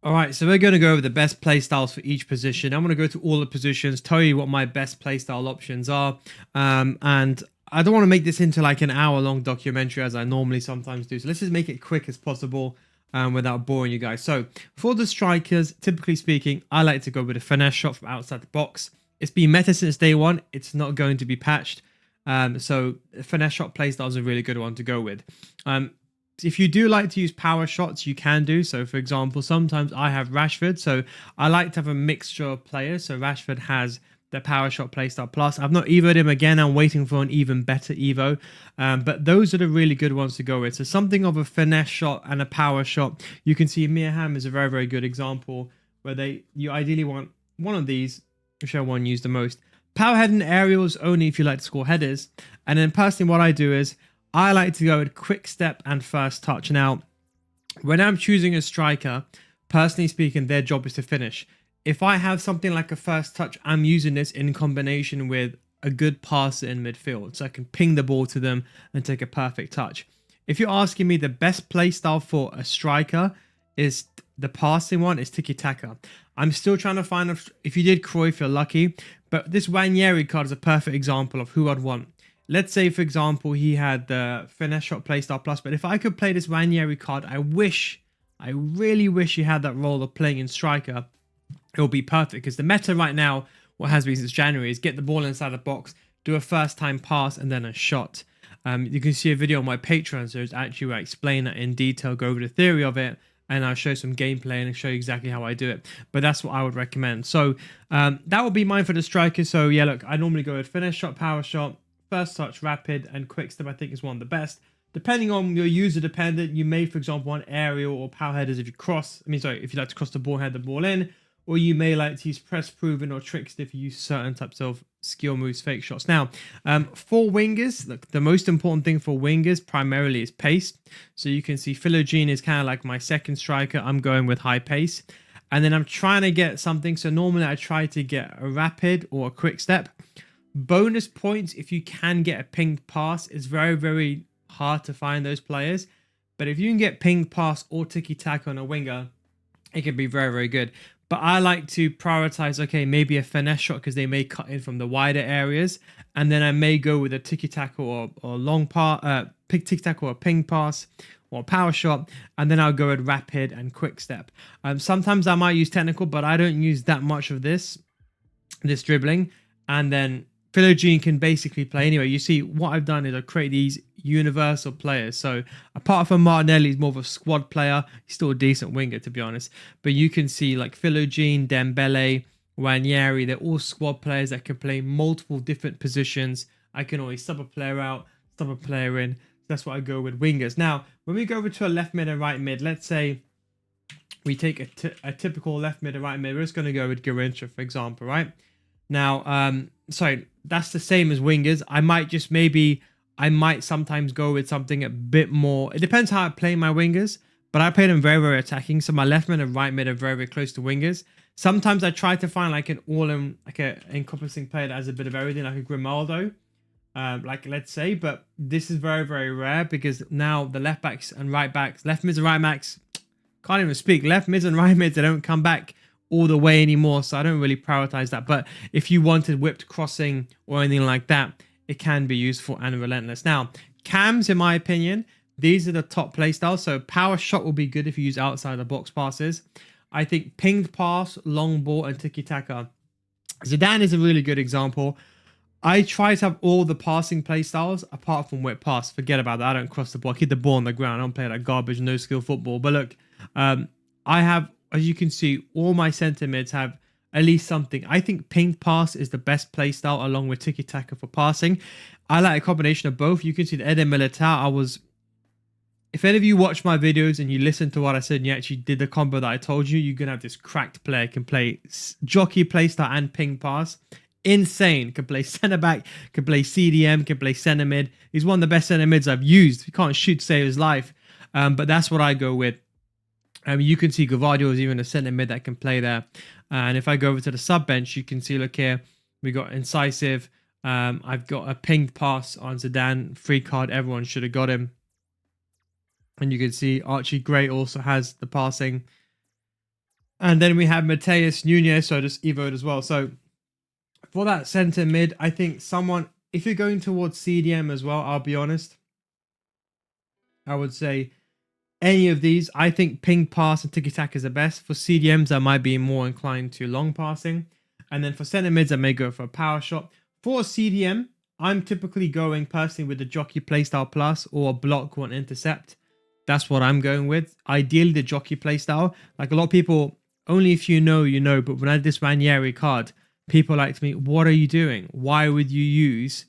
All right, so we're going to go over the best play styles for each position. I'm going to go through all the positions, tell you what my best play style options are. And I don't want to make this into like an hour-long documentary as I normally sometimes do. So let's just make it quick as possible without boring you guys. So for the strikers, typically speaking, I like to go with a finesse shot from outside the box. It's been meta since day one. It's not going to be patched. So finesse shot play style is a really good one to go with. If you do like to use power shots, you can do so. For example, sometimes I have Rashford, so I like to have a mixture of players. So Rashford has the power shot playstyle plus. I've not evoed him again. I'm waiting for an even better evo, but those are the really good ones to go with. So something of a finesse shot and a power shot. You can see Mia Hamm is a very good example where you ideally want one of these, whichever one you use the most. Power head and aerials only if you like to score headers. And then personally, what I do is I like to go with quick step and first touch. Now, when I'm choosing a striker, personally speaking, their job is to finish. If I have something like a first touch, I'm using this in combination with a good passer in midfield. So I can ping the ball to them and take a perfect touch. If you're asking me the best play style for a striker is the passing one, is tiki-taka. I'm still trying to find, if you did Cruyff, you're lucky. But this Ranieri card is a perfect example of who I'd want. Let's say, for example, he had the finesse shot playstyle plus, but if I could play this Ranieri card, I really wish he had that role of playing in striker. It will be perfect because the meta right now, what has been since January, is get the ball inside the box, do a first time pass, and then a shot. You can see a video on my Patreon, so it's actually where I explain that in detail, go over the theory of it, and I'll show some gameplay and show you exactly how I do it. But that's what I would recommend. So that would be mine for the striker. So yeah, look, I normally go with finesse shot, power shot, first touch, rapid, and quick step. I think is one of the best. Depending on your user dependent, you may, for example, want aerial or power headers if you if you like to cross the ball, head the ball in, or you may like to use press proven or tricks if you use certain types of skill moves, fake shots. Now, for wingers, look, the most important thing for wingers primarily is pace. So you can see Philogene is kind of like my second striker. I'm going with high pace. And then I'm trying to get something. So normally I try to get a rapid or a quick step. Bonus points if you can get a pinged pass. It's very hard to find those players, but if you can get pinged pass or tiki-taka on a winger, it can be very good. But I like to prioritize, okay, maybe a finesse shot because they may cut in from the wider areas, and then I may go with a tiki-taka or long pass, tiki-taka or a ping pass or a power shot, and then I'll go with rapid and quick step. Sometimes I might use technical, but I don't use that much of this dribbling. And then Philogene can basically play anyway. You see, what I've done is I create these universal players. So apart from Martinelli, he's more of a squad player. He's still a decent winger, to be honest. But you can see like Philogene, Dembele, Ranieri, they're all squad players that can play multiple different positions. I can always sub a player out, sub a player in. That's what I go with wingers. Now, when we go over to a left mid and right mid, let's say we take a typical left mid and right mid. We're just going to go with Garrincha, for example, right? Now, sorry, that's the same as wingers. I might sometimes go with something a bit more. It depends how I play my wingers, but I play them very attacking. So my left mid and right mid are very close to wingers. Sometimes I try to find like an encompassing player that has a bit of everything, like a Grimaldo, like let's say. But this is very rare because now the left backs and right backs, left mids and right backs, can't even speak. Left mids and right mids, they don't come back all the way anymore, so I don't really prioritize that. But if you wanted whipped crossing or anything like that, it can be useful and relentless. Now, cams, in my opinion, these are the top play styles. So power shot will be good if you use outside the box passes. I think pinged pass, long ball, and tiki-taka. Zidane is a really good example. I try to have all the passing play styles apart from whip pass. Forget about that. I don't cross the ball. I keep the ball on the ground. I don't play that garbage, no skill football. But look, I have, as you can see, all my centre mids have at least something. I think ping pass is the best play style along with tiki-taka for passing. I like a combination of both. You can see the Eden Militao. If any of you watch my videos and you listen to what I said and you actually did the combo that I told you, you're going to have this cracked player. Can play jockey play style and ping pass. Insane. Can play centre back, can play CDM, can play centre mid. He's one of the best centre mids I've used. He can't shoot to save his life. But that's what I go with. You can see Gvardiol is even a centre mid that can play there. And if I go over to the sub bench, you can see, look here, we got incisive. I've got a pinged pass on Zidane, free card. Everyone should have got him. And you can see Archie Gray also has the passing. And then we have Mateus Nunes, so just evoed as well. So for that center mid, I think someone, if you're going towards CDM as well, I'll be honest, I would say any of these. I think ping pass and tiki taka is the best. For CDMs, I might be more inclined to long passing. And then for center mids, I may go for a power shot. For a CDM, I'm typically going personally with the jockey playstyle plus or a block or an intercept. That's what I'm going with. Ideally, the jockey playstyle. Like a lot of people, only if you know, you know. But when I had this Ranieri card, people like to me, what are you doing? Why would you use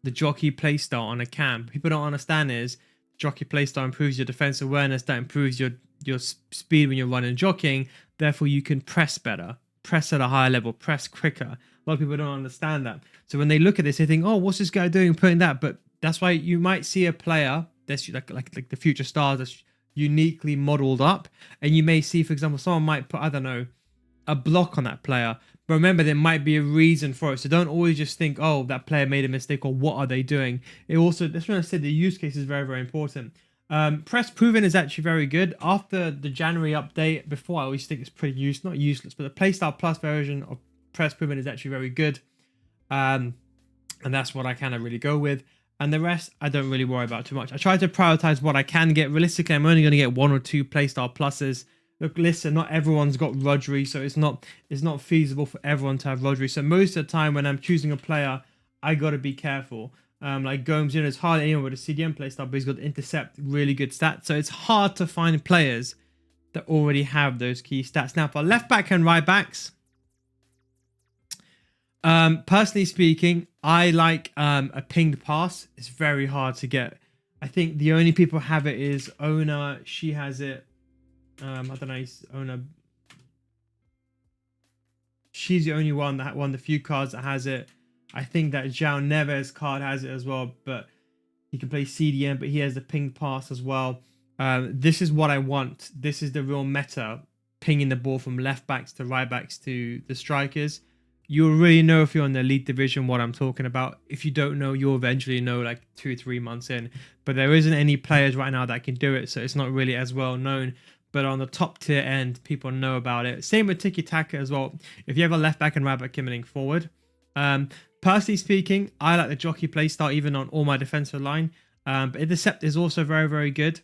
the jockey playstyle on a cam? People don't understand is jockey playstyle improves your defense awareness. That improves your speed when you're running jockeying. Therefore, you can press better, press at a higher level, press quicker. A lot of people don't understand that. So when they look at this, they think, oh, what's this guy doing putting that? But that's why you might see a player that's like the future stars that's uniquely modeled up. And you may see, for example, someone might put, I don't know, a block on that player. But remember, there might be a reason for it. So don't always just think, oh, that player made a mistake or what are they doing? It also, that's when I said the use case is very, very important. Press proven is actually very good. After the January update, before I always think it's pretty not useless, but the Playstyle Plus version of press proven is actually very good. And that's what I kind of really go with. And the rest, I don't really worry about too much. I try to prioritize what I can get. Realistically, I'm only going to get 1 or 2 Playstyle Pluses. Look, listen, not everyone's got Rodri, so it's not feasible for everyone to have Rodri. So most of the time when I'm choosing a player, I got to be careful. Like Gomes, it's hard anyone with a CDM playstyle, but he's got intercept, really good stats. So it's hard to find players that already have those key stats. Now, for left back and right backs, personally speaking, I like a pinged pass. It's very hard to get. I think the only people have it is Ona. She has it. I don't know. Ona. She's the only one that won the few cards that has it. I think that João Neves card has it as well, but he can play CDM, but he has the pinged pass as well. This is what I want. This is the real meta, pinging the ball from left backs to right backs to the strikers. You'll really know if you're in the elite division what I'm talking about. If you don't know, you'll eventually know like 2 or 3 months in. But there isn't any players right now that can do it, so it's not really as well known. But on the top tier end, people know about it. Same with Tiki Taka as well. If you have a left back and right back coming forward. Personally speaking, I like the jockey playstyle even on all my defensive line. But intercept is also very, very good.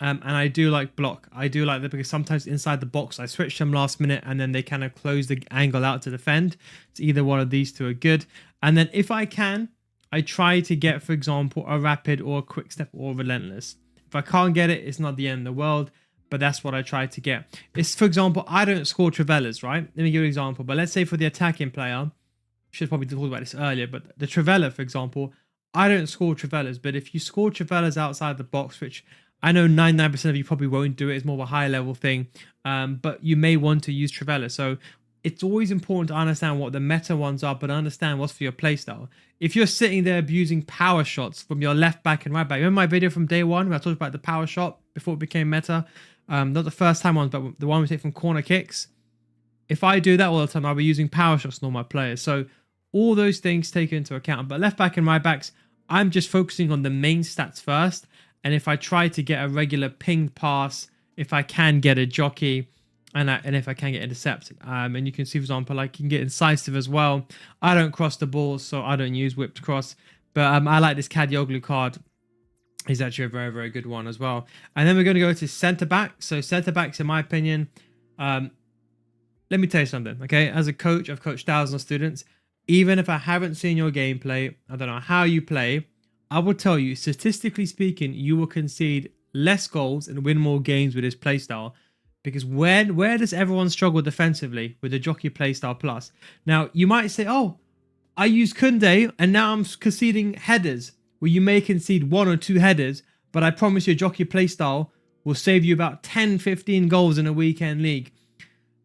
And I do like block. I do like that because sometimes inside the box, I switch them last minute and then they kind of close the angle out to defend. So either one of these two are good. And then if I can, I try to get, for example, a rapid or a quick step or relentless. If I can't get it, it's not the end of the world. But that's what I try to get. It's, for example, I don't score Trivellas, right? Let me give you an example. But let's say for the attacking player, should probably talk about this earlier, but the Trivella, for example, I don't score Trivellas. But if you score Trivellas outside the box, which I know 99% of you probably won't do it. It's more of a high level thing. But you may want to use Trivella. So it's always important to understand what the meta ones are, but understand what's for your playstyle. If you're sitting there abusing power shots from your left back and right back, remember my video from day one where I talked about the power shot before it became meta? Not the first time ones, but the one we take from corner kicks. If I do that all the time, I'll be using power shots on all my players. So all those things taken into account. But left back and right backs, I'm just focusing on the main stats first. And if I try to get a regular pinged pass, if I can get a jockey, and if I can get intercept, and you can see, for example, I can get incisive as well. I don't cross the ball, so I don't use whipped cross. But I like this Kadioglu card. He's actually a very, very good one as well. And then we're going to go to centre back. So centre backs, in my opinion, let me tell you something, okay? As a coach, I've coached thousands of students. Even if I haven't seen your gameplay, I don't know how you play, I will tell you, statistically speaking, you will concede less goals and win more games with this playstyle. Because where does everyone struggle defensively with the jockey playstyle plus? Now, you might say, oh, I use Kunde and now I'm conceding headers. Well, you may concede 1 or 2 headers, but I promise you jockey playstyle will save you about 10, 15 goals in a weekend league.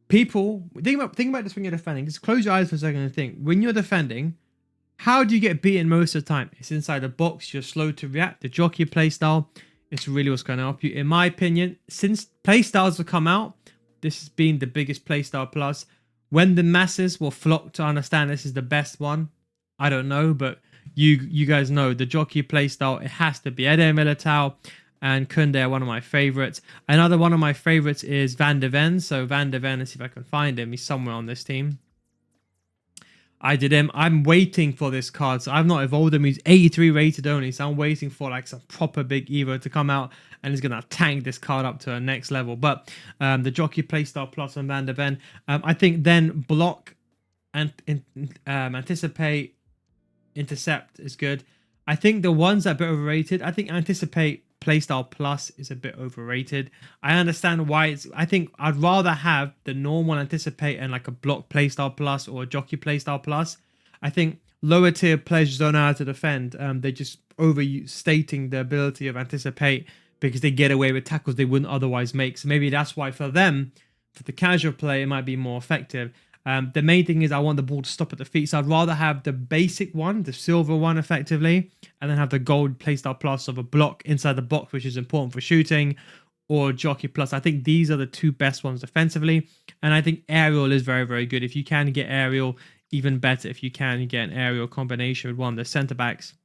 People, think about this when you're defending. Just close your eyes for a second and think. When you're defending, how do you get beaten most of the time? It's inside the box. You're slow to react. The jockey playstyle, it's really what's going to help you. In my opinion, since playstyles have come out, this has been the biggest playstyle plus. When the masses will flock to understand this is the best one, I don't know, but you guys know the jockey playstyle. It has to be Eder Militao. and Kunde are one of my favorites. Another one of my favorites is Van de Ven. So Van de Ven, let's see if I can find him. He's somewhere on this team. I did him. I'm waiting for this card. So I've not evolved him. He's 83 rated only. So I'm waiting for like some proper big Evo to come out. And he's going to tank this card up to a next level. But the Jockey Playstyle Plus on Van de Ven. I think then block and anticipate, intercept is good. I think the ones that are a bit overrated. I think anticipate Playstyle Plus is a bit overrated. I understand why it's. I think I'd rather have the normal anticipate and like a block Playstyle Plus or a Jockey Playstyle Plus. I think lower tier players just don't know how to defend. They're just overstating the ability of anticipate because they get away with tackles they wouldn't otherwise make. So maybe that's why for them, for the casual play, it might be more effective. The main thing is I want the ball to stop at the feet. So I'd rather have the basic one, the silver one effectively, and then have the gold Playstyle Plus of a block inside the box, which is important for shooting, or Jockey Plus. I think these are the two best ones defensively. And I think aerial is very, very good. If you can get aerial, even better if you can get an aerial combination with one of the centre backs.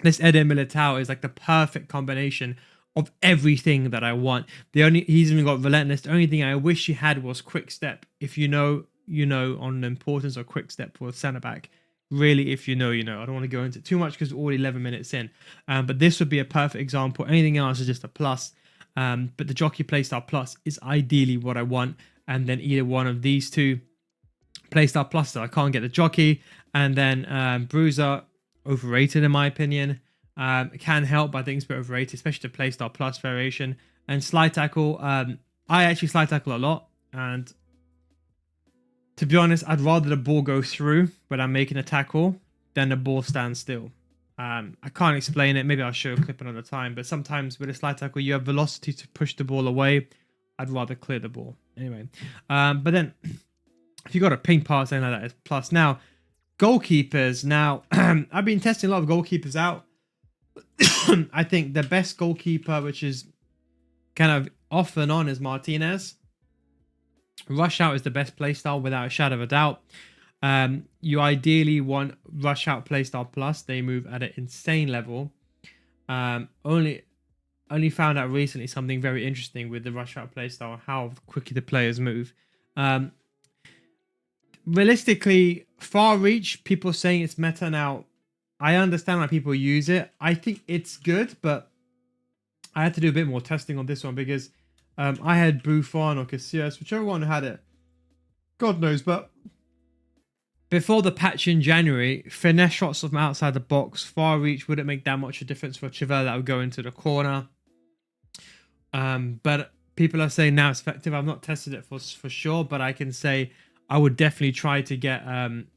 This Eder Militao is like the perfect combination of everything that I want. He's even got relentless. The only thing I wish he had was quick step. If you know on the importance of quick step for a centre back. Really, if you know, I don't want to go into it too much because we're already 11 minutes in. But this would be a perfect example. Anything else is just a plus. But the Jockey Playstyle Plus is ideally what I want. And then either one of these two Playstyle Plus, so I can't get the Jockey. And then Bruiser, overrated in my opinion. It can help, but I think it's a bit overrated, especially the Playstyle Plus variation. And Slide Tackle, I actually slide tackle a lot. And to be honest, I'd rather the ball go through when I'm making a tackle than the ball stand still. I can't explain it. Maybe I'll show a clip another time. But sometimes with a slide tackle, you have velocity to push the ball away. I'd rather clear the ball. Anyway. But then, if you got a ping pass, something like that is plus. Now, goalkeepers. Now, I've been testing a lot of goalkeepers out. I think the best goalkeeper, which is kind of off and on, is Martinez. Rush out is the best playstyle without a shadow of a doubt. You ideally want rush out playstyle plus. They move at an insane level. Only found out recently something very interesting with the rush out playstyle, how quickly the players move. Realistically, far reach, people saying it's meta now. I understand why people use it. I think it's good, but I had to do a bit more testing on this one because I had Buffon or Casillas, whichever one had it. God knows, but before the patch in January, finesse shots from outside the box, far reach wouldn't make that much a difference for Chevelle. That would go into the corner. But people are saying now it's effective. I've not tested it for sure, but I can say I would definitely try to get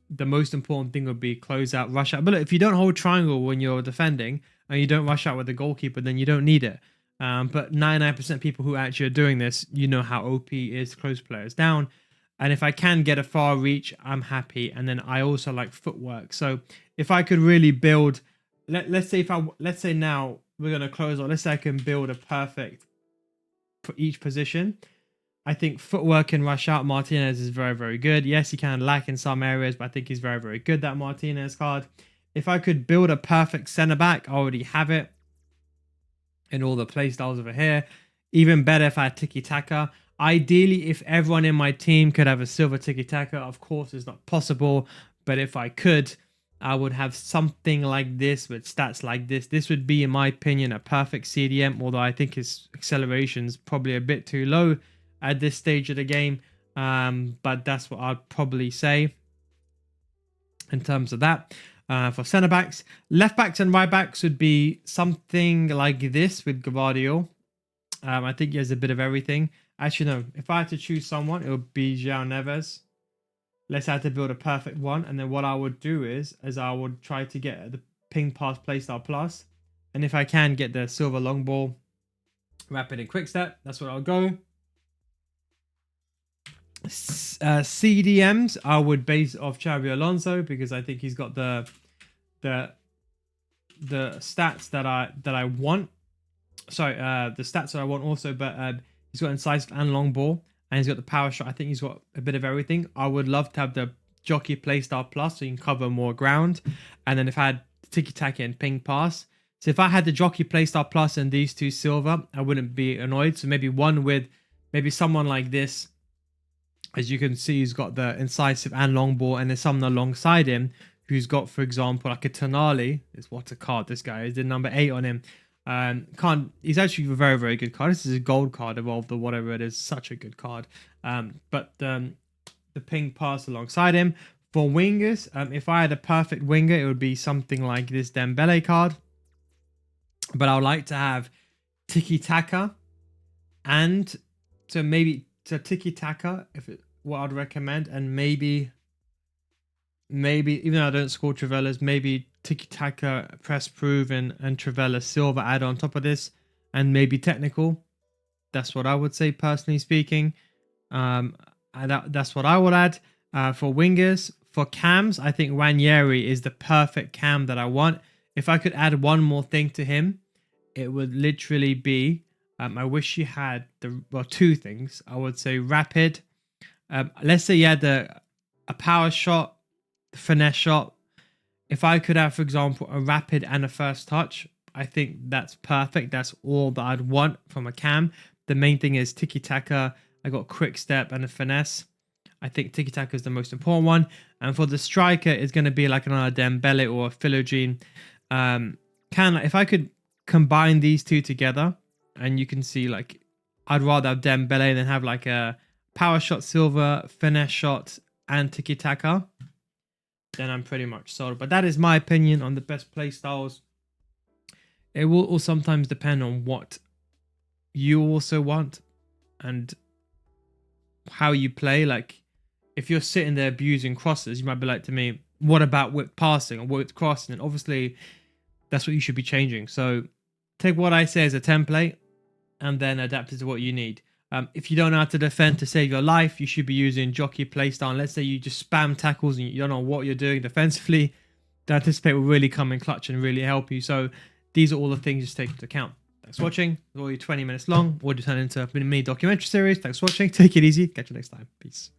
the most important thing would be close out, rush out. But look, if you don't hold triangle when you're defending and you don't rush out with the goalkeeper, then you don't need it. But 99% people who actually are doing this, you know how OP is to close players down. And if I can get a far reach, I'm happy. And then I also like footwork. So if I could really build, let's say now we're going to close on, let's say I can build a perfect for each position. I think footwork and rush out Martinez is very, very good. Yes, he can lack in some areas, but I think he's very, very good, that Martinez card. If I could build a perfect centre back, I already have it in all the play styles over here. Even better if I had tiki-taka. Ideally, if everyone in my team could have a silver tiki-taka, of course it's not possible, but if I could, I would have something like this with stats like this. This would be, in my opinion, a perfect CDM, although I think his acceleration's probably a bit too low at this stage of the game, but that's what I'd probably say in terms of that. For centre backs, left backs and right backs would be something like this with Gavardio. I think he has a bit of everything. Actually, no. If I had to choose someone, it would be João Neves. Let's have to build a perfect one, and then what I would do is I would try to get the ping pass playstyle plus, and if I can get the silver long ball, rapid and quick step. That's what I'll go. CDMs, I would base off Xabi Alonso because I think he's got the stats that I want. Sorry, the stats that I want also, but he's got incisive and long ball, and he's got the power shot. I think he's got a bit of everything. I would love to have the jockey playstyle plus so you can cover more ground, and then if I had tiki taka and ping pass, So if I had the Jockey Playstyle Plus and these two silver, I wouldn't be annoyed. So maybe one with maybe someone like this, as you can see, who's got the incisive and long ball, and there's someone alongside him who's got, for example, like a Tonali. Is what a card this guy is. The number 8 on him. He's actually a very, very good card. This is a gold card evolved or whatever it is. Such a good card. But the ping pass alongside him. For wingers, if I had a perfect winger, it would be something like this Dembele card. But I would like to have Tiki Taka, and so maybe Tiki Taka, what I'd recommend, and maybe even though I don't score Trivella's, maybe Tiki Taka Press Prove and Trivella Silver add on top of this, and maybe Technical. That's what I would say, personally speaking. That's what I would add for wingers. For cams, I think Ranieri is the perfect cam that I want. If I could add one more thing to him, it would literally be, I wish he had two things. I would say rapid. Let's say you had a power shot, finesse shot. If I could have, for example, a rapid and a first touch, I think that's perfect. That's all that I'd want from a cam. The main thing is tiki-taka. I got quick step and a finesse. I think tiki-taka is the most important one. And for the striker, it's going to be like another Dembele or a Philogene. If I could combine these two together, and you can see, like, I'd rather have Dembele than have like a power shot silver, finesse shot, and tiki-taka, then I'm pretty much sold. But that is my opinion on the best play styles. It will all sometimes depend on what you also want and how you play. Like, if you're sitting there abusing crosses, you might be like to me, what about whipped passing or whipped crossing? And obviously that's what you should be changing. So take what I say as a template and then adapt it to what you need. If you don't know how to defend to save your life, you should be using Jockey Playstyle. And let's say you just spam tackles and you don't know what you're doing defensively, the Anticipate will really come in clutch and really help you. So these are all the things just take into account. Thanks for watching. It's already 20 minutes long. Or just turn into a mini documentary series. Thanks for watching. Take it easy. Catch you next time. Peace.